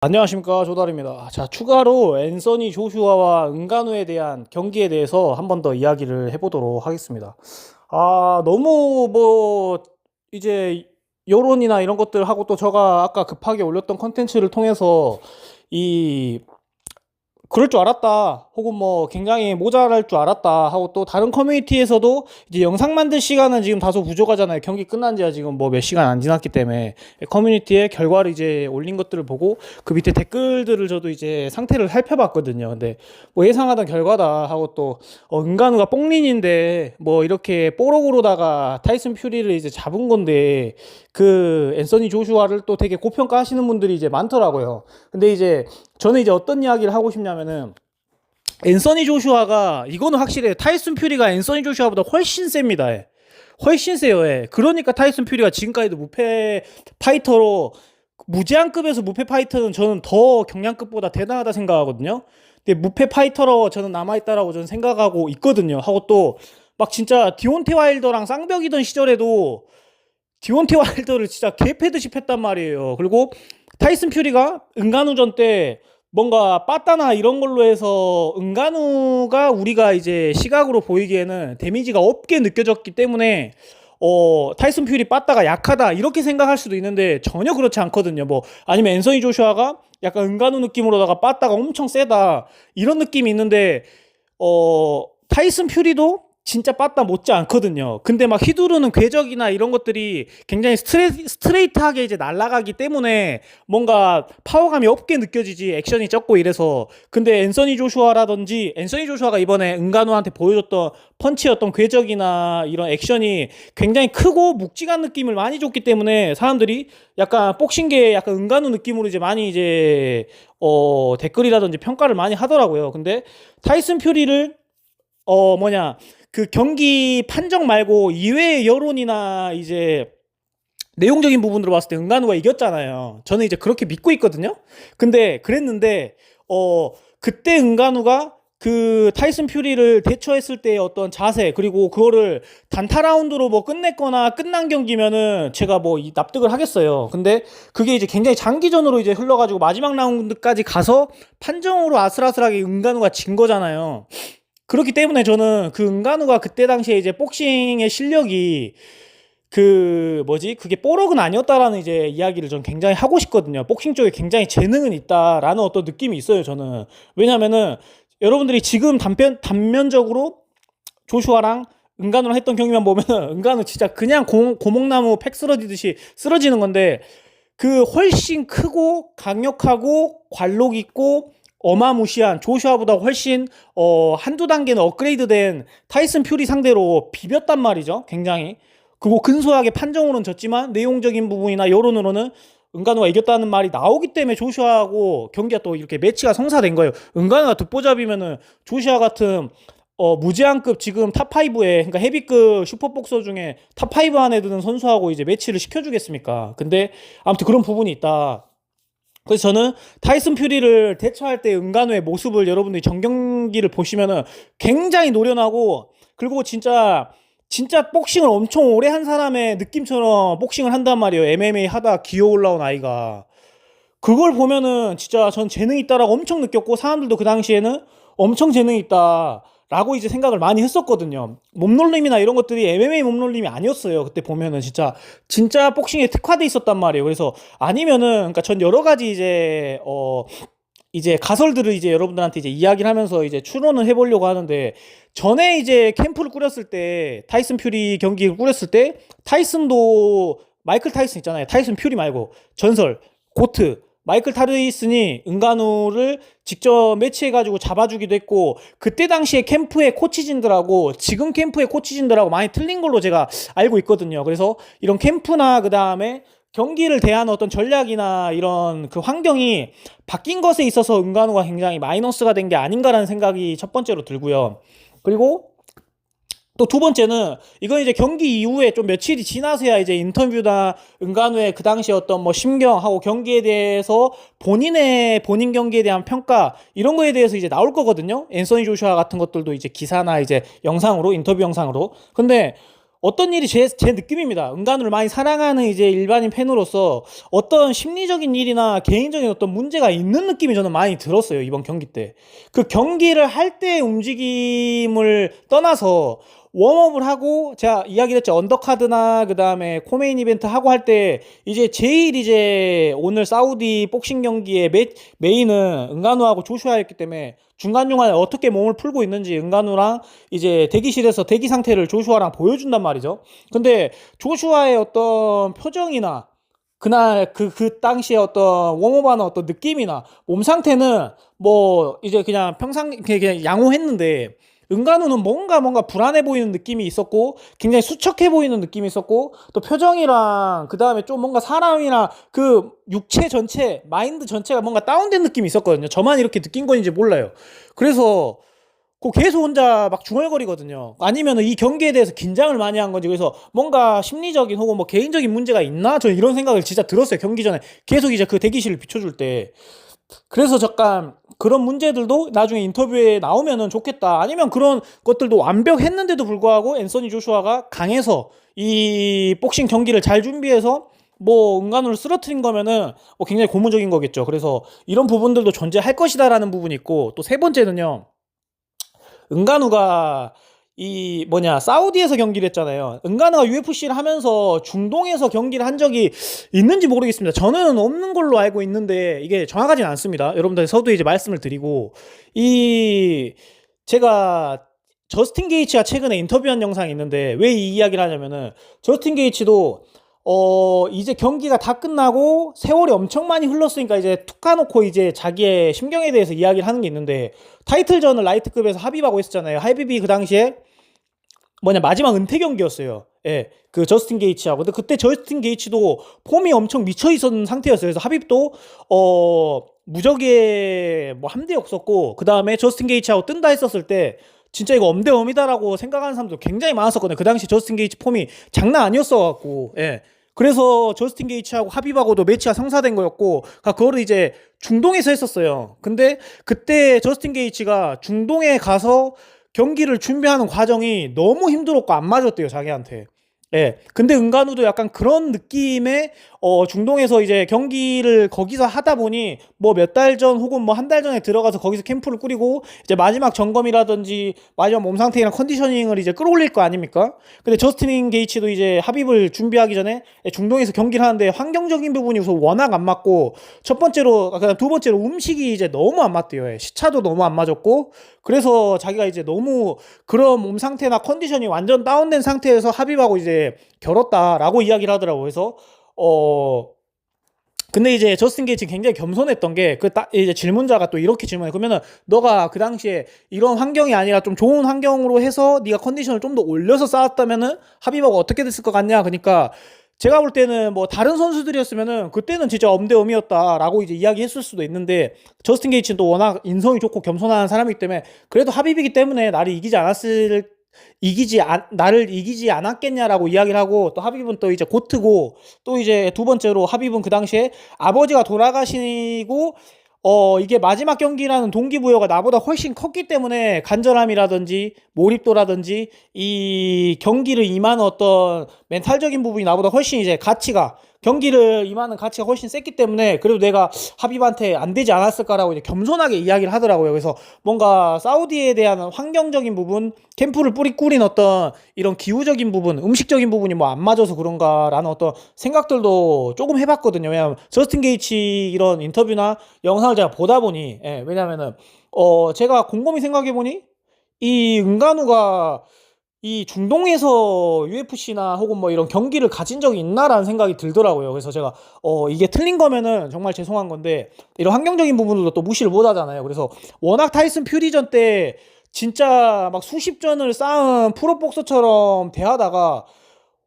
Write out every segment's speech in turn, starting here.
안녕하십니까, 조달입니다. 자, 추가로 앤서니 조슈아와 은간우에 대한 경기에 대해서 한 번 더 이야기를 해보도록 하겠습니다. 너무 이제 여론이나 이런 것들 하고, 또 제가 아까 급하게 올렸던 컨텐츠를 통해서 이 그럴 줄 알았다, 혹은 굉장히 모자랄 줄 알았다 하고, 또 다른 커뮤니티에서도 이제 영상 만들 시간은 지금 다소 부족하잖아요. 경기 끝난 지가 지금 몇 시간 안 지났기 때문에 커뮤니티에 결과를 이제 올린 것들을 보고 그 밑에 댓글들을 저도 이제 상태를 살펴봤거든요. 근데 예상하던 결과다 하고, 또 은간우가 뽕린인데 이렇게 뽀록으로다가 타이슨 퓨리를 이제 잡은 건데, 그 앤서니 조슈아를 또 되게 고평가하시는 분들이 이제 많더라고요. 근데 이제 저는 이제 어떤 이야기를 하고 싶냐면은, 앤서니 조슈아가, 이거는 확실해요. 타이슨 퓨리가 앤서니 조슈아보다 훨씬 셉니다. 예. 훨씬 세요. 예. 그러니까 타이슨 퓨리가 지금까지도 무패 파이터로, 무제한급에서 무패 파이터는 저는 더 경량급보다 대단하다 생각하거든요. 근데 무패 파이터로 저는 남아있다라고 저는 생각하고 있거든요. 하고 또 막 진짜 디온테 와일더랑 쌍벽이던 시절에도 디온테 와일더를 진짜 개패듯이 팼단 말이에요. 그리고 타이슨 퓨리가 은간우전 때 뭔가 빠따나 이런 걸로 해서, 은간우가 우리가 이제 시각으로 보이기에는 데미지가 없게 느껴졌기 때문에 타이슨 퓨리 빠따가 약하다 이렇게 생각할 수도 있는데, 전혀 그렇지 않거든요. 아니면 앤서니 조슈아가 약간 은간우 느낌으로다가 빠따가 엄청 세다 이런 느낌이 있는데, 타이슨 퓨리도 진짜 빠따 못지 않거든요. 근데 막 휘두르는 궤적이나 이런 것들이 굉장히 스트레이트하게 이제 날아가기 때문에 뭔가 파워감이 없게 느껴지지, 액션이 적고 이래서. 근데 앤서니 조슈아라든지, 앤서니 조슈아가 이번에 은간우한테 보여줬던 펀치였던 궤적이나 이런 액션이 굉장히 크고 묵직한 느낌을 많이 줬기 때문에, 사람들이 약간 복싱계에 약간 은간우 느낌으로 이제 많이 이제 댓글이라든지 평가를 많이 하더라고요. 근데 타이슨 퓨리를 그 경기 판정 말고 이외의 여론이나 이제 내용적인 부분으로 봤을 때 은간우가 이겼잖아요. 저는 이제 그렇게 믿고 있거든요. 근데 그랬는데 그때 은간우가 그 타이슨 퓨리를 대처했을 때의 어떤 자세, 그리고 그거를 단타 라운드로 끝냈거나 끝난 경기면은 제가 납득을 하겠어요. 근데 그게 이제 굉장히 장기전으로 이제 흘러가지고 마지막 라운드까지 가서 판정으로 아슬아슬하게 은간우가 진 거잖아요. 그렇기 때문에 저는 그 은간우가 그때 당시에 이제 복싱의 실력이 그게 뽀록은 아니었다라는 이제 이야기를 전 굉장히 하고 싶거든요. 복싱 쪽에 굉장히 재능은 있다라는 어떤 느낌이 있어요, 저는. 왜냐면은 여러분들이 지금 단면적으로 조슈아랑 은간우랑 했던 경기만 보면은, 은간우 진짜 그냥 고목나무 팩 쓰러지듯이 쓰러지는 건데, 그 훨씬 크고 강력하고 관록 있고 어마무시한 조슈아보다 훨씬 한두 단계는 업그레이드된 타이슨 퓨리 상대로 비볐단 말이죠. 굉장히. 그리고 근소하게 판정으로는 졌지만 내용적인 부분이나 여론으로는 은간우가 이겼다는 말이 나오기 때문에 조슈아하고 경기가 또 이렇게 매치가 성사된 거예요. 은간우가 듣보잡이면은 조슈아 같은 무제한급 지금 탑5에, 그러니까 헤비급 슈퍼복서 중에 탑5 안에 드는 선수하고 이제 매치를 시켜주겠습니까? 근데 아무튼 그런 부분이 있다. 그래서 저는 타이슨 퓨리를 대처할 때 은간우의 모습을 여러분들이 정경기를 보시면은 굉장히 노련하고, 그리고 진짜 복싱을 엄청 오래 한 사람의 느낌처럼 복싱을 한단 말이에요. MMA 하다 기어 올라온 아이가. 그걸 보면은 진짜 전 재능이 있다라고 엄청 느꼈고, 사람들도 그 당시에는 엄청 재능이 있다라고 이제 생각을 많이 했었거든요. 몸놀림이나 이런 것들이 MMA 몸놀림이 아니었어요. 그때 보면은 진짜 복싱에 특화돼 있었단 말이에요. 그래서 아니면은, 그러니까 전 여러 가지 이제 가설들을 이제 여러분들한테 이제 이야기를 하면서 이제 추론을 해보려고 하는데, 전에 이제 캠프를 꾸렸을 때, 타이슨 퓨리 경기를 꾸렸을 때, 타이슨도, 마이클 타이슨 있잖아요. 타이슨 퓨리 말고 전설 고트 마이클 타이슨이 은간우를 직접 매치해가지고 잡아주기도 했고, 그때 당시에 캠프의 코치진들하고 지금 캠프의 코치진들하고 많이 틀린 걸로 제가 알고 있거든요. 그래서 이런 캠프나 그 다음에 경기를 대하는 어떤 전략이나 이런 그 환경이 바뀐 것에 있어서 은간우가 굉장히 마이너스가 된 게 아닌가라는 생각이 첫 번째로 들고요. 그리고 또 두 번째는, 이건 이제 경기 이후에 좀 며칠이 지나서야 이제 인터뷰나 은간우의 그 당시 어떤 심경하고 경기에 대해서 본인 경기에 대한 평가 이런 거에 대해서 이제 나올 거거든요. 앤서니 조슈아 같은 것들도 이제 기사나 이제 영상으로, 인터뷰 영상으로. 근데 어떤 일이 제 느낌입니다. 은간우를 많이 사랑하는 이제 일반인 팬으로서 어떤 심리적인 일이나 개인적인 어떤 문제가 있는 느낌이 저는 많이 들었어요. 이번 경기 때. 그 경기를 할 때의 움직임을 떠나서 웜업을 하고 제가 이야기를 했죠. 언더카드나 그다음에 코메인 이벤트 하고 할 때 이제 제일 이제 오늘 사우디 복싱 경기의 메인은 은간우하고 조슈아였기 때문에 중간중간에 어떻게 몸을 풀고 있는지 은간우랑 이제 대기실에서 대기 상태를 조슈아랑 보여준단 말이죠. 근데 조슈아의 어떤 표정이나 그날 그 당시에 어떤 웜업하는 어떤 느낌이나 몸 상태는 뭐 이제 그냥 평상 그냥 양호했는데 은간우는 뭔가 불안해 보이는 느낌이 있었고 굉장히 수척해 보이는 느낌이 있었고 또 표정이랑 그 다음에 좀 뭔가 사람이나 그 육체 전체 마인드 전체가 뭔가 다운된 느낌이 있었거든요. 저만 이렇게 느낀 건지 몰라요. 그래서 그 계속 혼자 막 중얼거리거든요. 아니면 이 경기에 대해서 긴장을 많이 한 건지 그래서 뭔가 심리적인 혹은 뭐 개인적인 문제가 있나 저는 이런 생각을 진짜 들었어요. 경기 전에 계속 이제 그 대기실을 비춰줄 때. 그래서 잠깐 그런 문제들도 나중에 인터뷰에 나오면은 좋겠다. 아니면 그런 것들도 완벽했는데도 불구하고 앤서니 조슈아가 강해서 이 복싱 경기를 잘 준비해서 뭐 은간우를 쓰러뜨린 거면은 뭐 굉장히 고무적인 거겠죠. 그래서 이런 부분들도 존재할 것이다라는 부분이 있고 또 세 번째는요. 은간우가 이 뭐냐 사우디에서 경기를 했잖아요. 은간우가 UFC를 하면서 중동에서 경기를 한 적이 있는지 모르겠습니다. 저는 없는 걸로 알고 있는데 이게 정확하진 않습니다. 여러분들 서두에 이제 말씀을 드리고 이 제가 저스틴 게이츠가 최근에 인터뷰한 영상이 있는데 왜 이 이야기를 하냐면은 저스틴 게이츠도 이제 경기가 다 끝나고 세월이 엄청 많이 흘렀으니까 이제 툭 까놓고 이제 자기의 심경에 대해서 이야기를 하는 게 있는데 타이틀전을 라이트급에서 합입하고 했었잖아요. 합입이 그 당시에 뭐냐 마지막 은퇴 경기였어요. 예, 그 저스틴 게이츠하고. 근데 그때 저스틴 게이츠도 폼이 엄청 미쳐 있었던 상태였어요. 그래서 합입도 무적에 뭐 함대 없었고 그 다음에 저스틴 게이츠하고 뜬다 했었을 때 진짜 이거 엄대엄이다라고 생각하는 사람도 굉장히 많았었거든요. 그 당시 저스틴 게이츠 폼이 장난 아니었어 갖고 예. 그래서 저스틴 게이츠하고 합입하고도 매치가 성사된 거였고 그거를 이제 중동에서 했었어요. 근데 그때 저스틴 게이츠가 중동에 가서 경기를 준비하는 과정이 너무 힘들었고 안 맞았대요 자기한테. 예. 근데 은간우도 약간 그런 느낌의 중동에서 이제 경기를 거기서 하다 보니 뭐 몇 달 전 혹은 뭐 한 달 전에 들어가서 거기서 캠프를 꾸리고 이제 마지막 점검이라든지 마지막 몸 상태랑 컨디셔닝을 이제 끌어올릴 거 아닙니까? 근데 저스틴 게이츠도 이제 합입을 준비하기 전에 중동에서 경기를 하는데 환경적인 부분이 우선 워낙 안 맞고 첫 번째로 그다음 두 번째로 음식이 이제 너무 안 맞대요. 예. 시차도 너무 안 맞았고 그래서 자기가 이제 너무 그런 몸 상태나 컨디션이 완전 다운된 상태에서 합입하고 이제 결었다라고 이야기를 하더라고요. 그래서 근데 이제 저스틴 게이츠 굉장히 겸손했던 게 이제 질문자가 또 이렇게 질문해. 그러면은 너가 그 당시에 이런 환경이 아니라 좀 좋은 환경으로 해서 네가 컨디션을 좀 더 올려서 쌓았다면은 합의하고 어떻게 됐을 것 같냐? 그러니까 제가 볼 때는 뭐 다른 선수들이었으면은 그때는 진짜 엄대엄이었다라고 이제 이야기했을 수도 있는데 저스틴 게이츠는 또 워낙 인성이 좋고 겸손한 사람이기 때문에 그래도 합의이기 때문에 나를 이기지 않았겠냐라고 이야기를 하고 또 하빕은 또 이제 고트고 또 이제 두 번째로 하빕은 그 당시에 아버지가 돌아가시고 이게 마지막 경기라는 동기부여가 나보다 훨씬 컸기 때문에 간절함이라든지 몰입도라든지 이 경기를 임하는 어떤 멘탈적인 부분이 나보다 훨씬 이제 경기를 임하는 가치가 훨씬 셌기 때문에 그래도 내가 하빕한테 안 되지 않았을까라고 이제 겸손하게 이야기를 하더라고요. 그래서 뭔가 사우디에 대한 환경적인 부분, 캠프를 꾸린 어떤 이런 기후적인 부분, 음식적인 부분이 뭐 안 맞아서 그런가라는 어떤 생각들도 조금 해봤거든요. 왜냐하면 저스틴 게이츠 이런 인터뷰나 영상을 제가 보다 보니, 예, 왜냐면은 제가 곰곰이 생각해 보니 이 은간우가 이 중동에서 UFC나 혹은 뭐 이런 경기를 가진 적이 있나라는 생각이 들더라고요. 그래서 제가 이게 틀린 거면은 정말 죄송한 건데 이런 환경적인 부분들도 또 무시를 못 하잖아요. 그래서 워낙 타이슨 퓨리전 때 진짜 막 수십 전을 쌓은 프로복서처럼 대하다가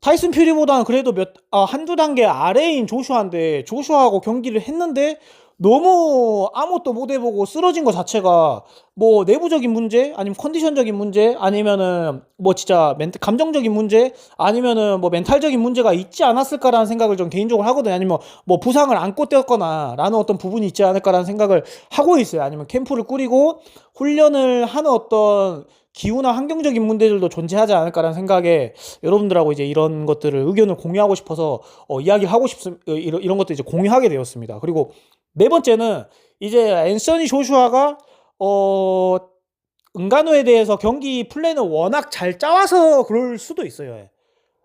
타이슨 퓨리보다는 그래도 한두 단계 아래인 조슈아인데 조슈아하고 경기를 했는데 너무 아무것도 못 해보고 쓰러진 것 자체가 뭐 내부적인 문제 아니면 컨디션적인 문제 아니면은 뭐 진짜 감정적인 문제 아니면은 뭐 멘탈적인 문제가 있지 않았을까라는 생각을 좀 개인적으로 하거든요. 아니면 뭐 부상을 안고 뛰었거나 라는 어떤 부분이 있지 않을까라는 생각을 하고 있어요. 아니면 캠프를 꾸리고 훈련을 하는 어떤 기후나 환경적인 문제들도 존재하지 않을까라는 생각에 여러분들하고 이제 이런 것들을 의견을 공유하고 싶어서 이야기를 하고 싶습니다. 이런 것도 이제 공유하게 되었습니다. 그리고 네 번째는 이제 앤서니 조슈아가 어 은간우에 대해서 경기 플랜을 워낙 잘 짜와서 그럴 수도 있어요. 예.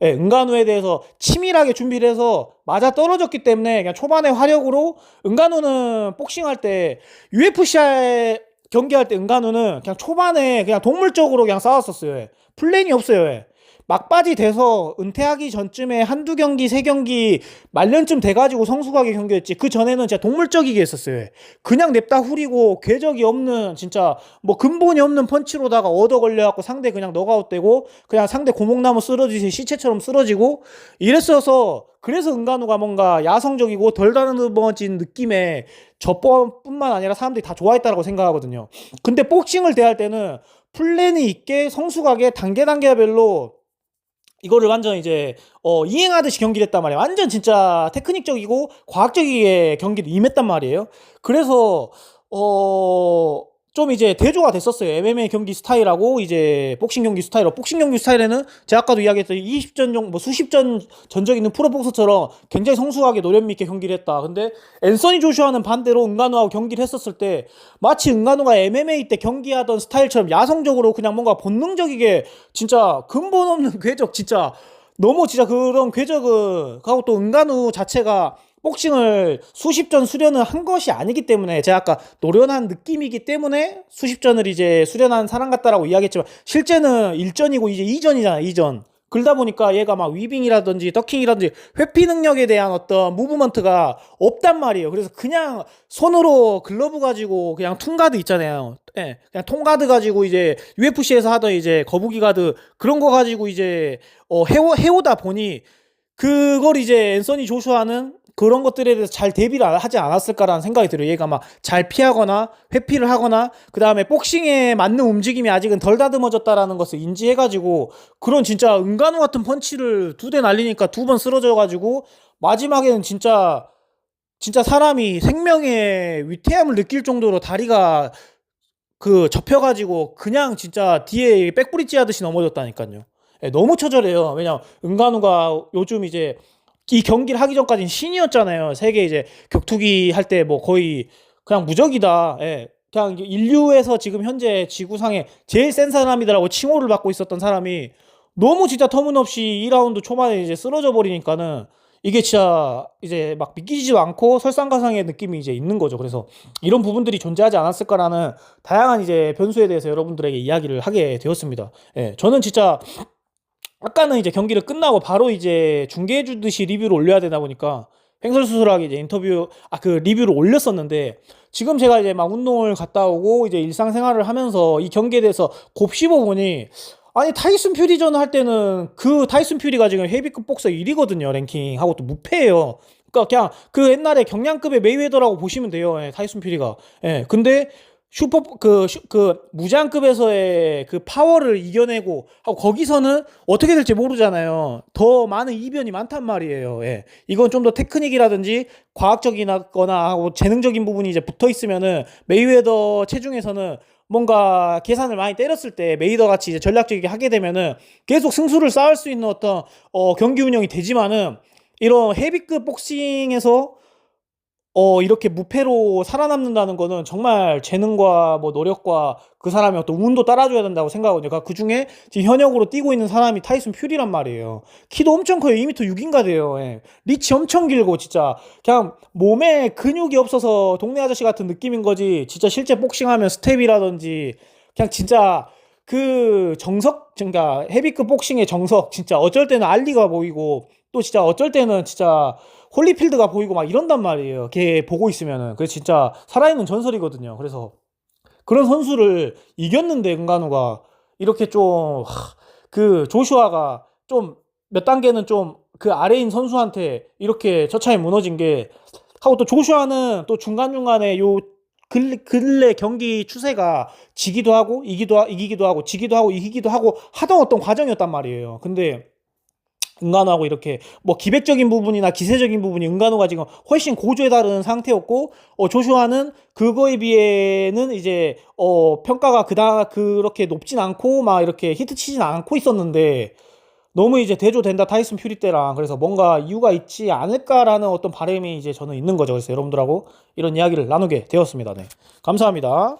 예, 은간우에 대해서 치밀하게 준비를 해서 맞아 떨어졌기 때문에 그냥 초반에 화력으로 은간우는 복싱할 때 UFC 경기할 때 은간우는 그냥 초반에 그냥 동물적으로 그냥 싸웠었어요. 예. 플랜이 없어요. 예. 막바지 돼서 은퇴하기 전쯤에 한두 경기, 세 경기 말년쯤 돼가지고 성숙하게 경기했지. 그 전에는 진짜 동물적이게 했었어요. 예. 그냥 냅다 후리고 궤적이 없는 진짜 뭐 근본이 없는 펀치로다가 얻어 걸려갖고 상대 그냥 너가웃되고 그냥 상대 고목나무 쓰러지듯이 시체처럼 쓰러지고 이랬어서 그래서 은간우가 뭔가 야성적이고 덜 다듬어진 느낌의 저뿐만 아니라 사람들이 다 좋아했다라고 생각하거든요. 근데 복싱을 대할 때는 플랜이 있게 성숙하게 단계별로 이거를 완전 이제 이행하듯이 경기를 했단 말이에요. 완전 진짜 테크닉적이고 과학적이게 경기를 임했단 말이에요. 그래서 좀 이제 대조가 됐었어요. MMA 경기 스타일하고 이제 복싱 경기 스타일하고 복싱 경기 스타일에는 제가 아까도 이야기했던 20전 정도 뭐 수십 전 전적 있는 프로복서처럼 굉장히 성숙하게 노련미 있게 경기를 했다. 근데 앤서니 조슈아는 반대로 은간우하고 경기를 했었을 때 마치 은간우가 MMA 때 경기하던 스타일처럼 야성적으로 그냥 뭔가 본능적이게 진짜 근본 없는 궤적 진짜 너무 진짜 그런 궤적을 하고 또 은간우 자체가 복싱을 수십 전 수련을 한 것이 아니기 때문에 제가 아까 노련한 느낌이기 때문에 수십 전을 이제 수련한 사람 같다라고 이야기했지만 실제는 1전이고 이제 2전이잖아 2전 그러다 보니까 얘가 막 위빙이라든지 더킹이라든지 회피 능력에 대한 어떤 무브먼트가 없단 말이에요. 그래서 그냥 손으로 글러브 가지고 그냥 퉁가드 있잖아요. 예, 그냥 통가드 가지고 이제 UFC에서 하던 이제 거북이 가드 그런 거 가지고 이제 해오다 보니 그걸 이제 앤서니 조슈아는 그런 것들에 대해서 잘 대비를 하지 않았을까라는 생각이 들어요. 얘가 막 잘 피하거나 회피를 하거나 그 다음에 복싱에 맞는 움직임이 아직은 덜 다듬어졌다라는 것을 인지해가지고 그런 진짜 은간우 같은 펀치를 두 대 날리니까 두 번 쓰러져가지고 마지막에는 진짜 사람이 생명의 위태함을 느낄 정도로 다리가 그 접혀가지고 그냥 진짜 뒤에 백브리지 하듯이 넘어졌다니까요. 예, 너무 처절해요. 왜냐 은간우가 요즘 이제 이 경기를 하기 전까지는 신이었잖아요. 세계 이제 격투기 할 때 뭐 거의 그냥 무적이다. 예. 그냥 인류에서 지금 현재 지구상에 제일 센 사람이다라고 칭호를 받고 있었던 사람이 너무 진짜 터무니없이 2라운드 초반에 이제 쓰러져 버리니까는 이게 진짜 이제 막 믿기지도 않고 설상가상의 느낌이 이제 있는 거죠. 그래서 이런 부분들이 존재하지 않았을까라는 다양한 이제 변수에 대해서 여러분들에게 이야기를 하게 되었습니다. 예. 저는 진짜 아까는 이제 경기를 끝나고 바로 이제 중계해 주듯이 리뷰를 올려야 되다 보니까 횡설수설하게 이제 그 리뷰를 올렸었는데 지금 제가 이제 막 운동을 갔다 오고 이제 일상생활을 하면서 이 경기에 대해서 곱씹어 보니 아니 타이슨 퓨리전 할 때는 그 타이슨 퓨리가 지금 헤비급 복서 1위거든요 랭킹하고 또 무패예요. 그러니까 그냥 그 옛날에 경량급의 메이웨더라고 보시면 돼요. 예, 타이슨 퓨리가. 예, 근데 그 무장급에서의 그 파워를 이겨내고 하고 거기서는 어떻게 될지 모르잖아요. 더 많은 이변이 많단 말이에요. 예. 이건 좀 더 테크닉이라든지 과학적이거나 하고 재능적인 부분이 이제 붙어 있으면은 메이웨더 체중에서는 뭔가 계산을 많이 때렸을 때 메이더 같이 이제 전략적이게 하게 되면은 계속 승수를 쌓을 수 있는 어떤 경기 운영이 되지만은 이런 헤비급 복싱에서 이렇게 무패로 살아남는다는 거는 정말 재능과 뭐 노력과 그 사람의 어떤 운도 따라줘야 된다고 생각하거든요. 그러니까 그 중에 지금 현역으로 뛰고 있는 사람이 타이슨 퓨리란 말이에요. 키도 엄청 커요. 2m 6인가 돼요. 예. 리치 엄청 길고 진짜 그냥 몸에 근육이 없어서 동네 아저씨 같은 느낌인 거지. 진짜 실제 복싱하면 스텝이라든지 그냥 진짜 그 정석, 그러니까 헤비급 복싱의 정석, 진짜 어쩔 때는 알리가 보이고 또 진짜 어쩔 때는 진짜 홀리필드가 보이고 막 이런단 말이에요. 걔 보고 있으면은. 그래서 진짜 살아있는 전설이거든요. 그래서 그런 선수를 이겼는데 은간우가 이렇게 좀 그 조슈아가 좀 몇 단계는 좀 그 아래인 선수한테 이렇게 처참히 무너진 게 하고 또 조슈아는 또 중간중간에 요 근래 경기 추세가 지기도 하고 이기기도 하고 지기도 하고 이기기도 하고 하던 어떤 과정이었단 말이에요. 근데 은간호하고 이렇게 뭐 기백적인 부분이나 기세적인 부분이 은간호가 지금 훨씬 고조에 다른 상태였고, 조슈아는 그거에 비해는 이제 평가가 그렇게 높진 않고 막 이렇게 히트치진 않고 있었는데, 너무 이제 대조된다 타이슨 퓨리 때랑. 그래서 뭔가 이유가 있지 않을까라는 어떤 바람이 이제 저는 있는 거죠. 그래서 여러분들하고 이런 이야기를 나누게 되었습니다. 네, 감사합니다.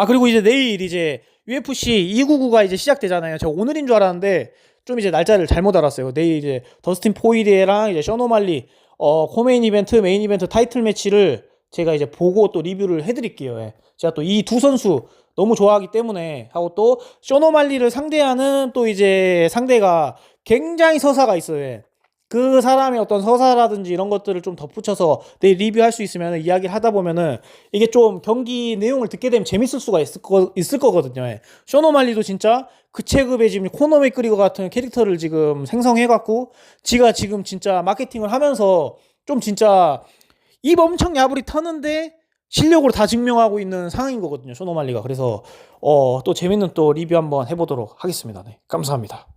그리고 이제 내일 이제 UFC 299가 이제 시작되잖아요. 제가 오늘인 줄 알았는데 좀 이제 날짜를 잘못 알았어요. 내일 이제 더스틴 포이리에랑 이제 션 오말리 코메인 이벤트, 메인 이벤트 타이틀 매치를 제가 이제 보고 또 리뷰를 해드릴게요. 예. 제가 또 이 두 선수 너무 좋아하기 때문에. 하고 또 션 오말리를 상대하는 또 이제 상대가 굉장히 서사가 있어요. 예. 그 사람의 어떤 서사라든지 이런 것들을 좀 덧붙여서 내일 리뷰할 수 있으면, 이야기를 하다 보면은 이게 좀 경기 내용을 듣게 되면 재밌을 수가 있을 거거든요. 예. 션 오말리도 진짜 그 체급의 지금 코너 맥그리거 같은 캐릭터를 지금 생성해갖고 지가 지금 진짜 마케팅을 하면서 좀 진짜 입 엄청 야부리 터는데 실력으로 다 증명하고 있는 상황인 거거든요. 션 오말리가. 그래서 또 재밌는 또 리뷰 한번 해보도록 하겠습니다. 네, 감사합니다.